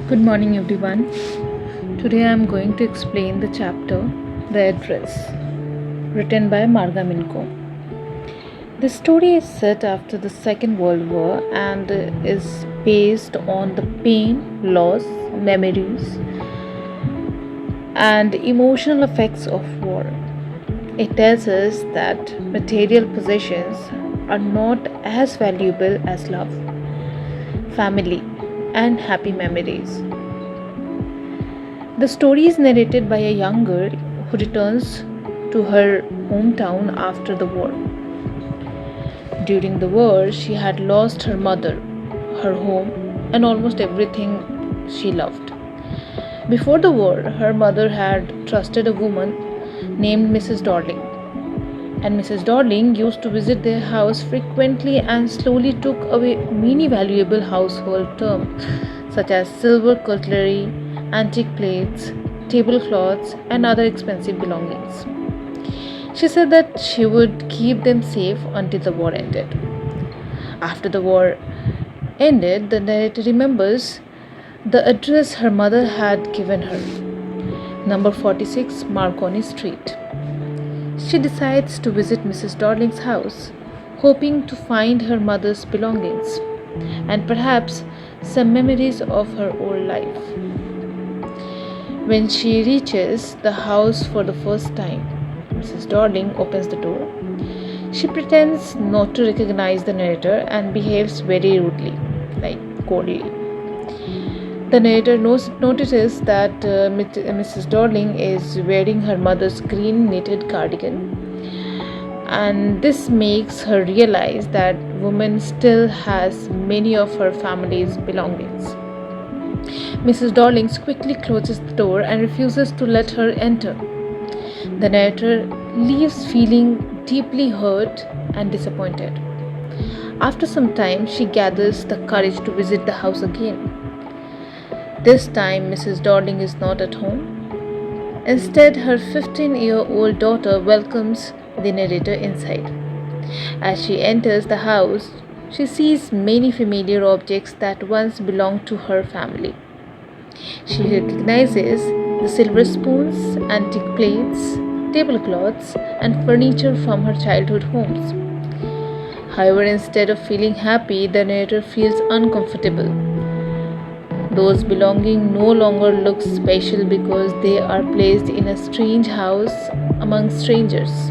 Good morning, everyone. Today I am going to explain the chapter The Address, written by Marga Minco. The story is set after the Second World War and is based on the pain, loss, memories, and emotional effects of war. It tells us that material possessions are not as valuable as love, family, and happy memories. The story is narrated by a young girl who returns to her hometown after the war. During the war, she had lost her mother, her home, and almost everything she loved. Before the war, her mother had trusted a woman named Mrs. Dorling, and Mrs. Dorling used to visit their house frequently and slowly took away many valuable household terms such as silver cutlery, antique plates, tablecloths, and other expensive belongings. She said that she would keep them safe until the war ended. After the war ended, the narrator remembers the address her mother had given her, number 46 Marconi Street. She decides to visit Mrs. Dorling's house, hoping to find her mother's belongings and perhaps some memories of her old life. When she reaches the house for the first time, Mrs. Dorling opens the door. She pretends not to recognize the narrator and behaves very rudely, like coldly. The narrator notices that Mrs. Dorling is wearing her mother's green knitted cardigan, and this makes her realize that woman still has many of her family's belongings. Mrs. Dorling quickly closes the door and refuses to let her enter. The narrator leaves feeling deeply hurt and disappointed. After some time, she gathers the courage to visit the house again. This time, Mrs. Dorling is not at home. Instead, her 15-year-old daughter welcomes the narrator inside. As she enters the house, she sees many familiar objects that once belonged to her family. She recognizes the silver spoons, antique plates, tablecloths, and furniture from her childhood homes. However, instead of feeling happy, the narrator feels uncomfortable. Those belongings no longer look special because they are placed in a strange house among strangers.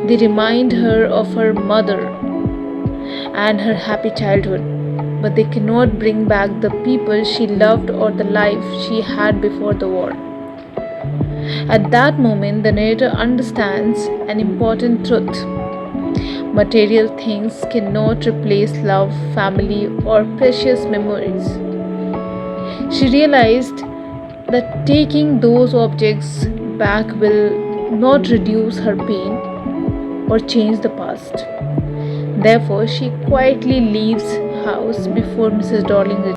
They remind her of her mother and her happy childhood, but they cannot bring back the people she loved or the life she had before the war. At that moment, the narrator understands an important truth. Material things cannot replace love, family, or precious memories. She realized that taking those objects back will not reduce her pain or change the past. Therefore, she quietly leaves house before Mrs. Dorling returns.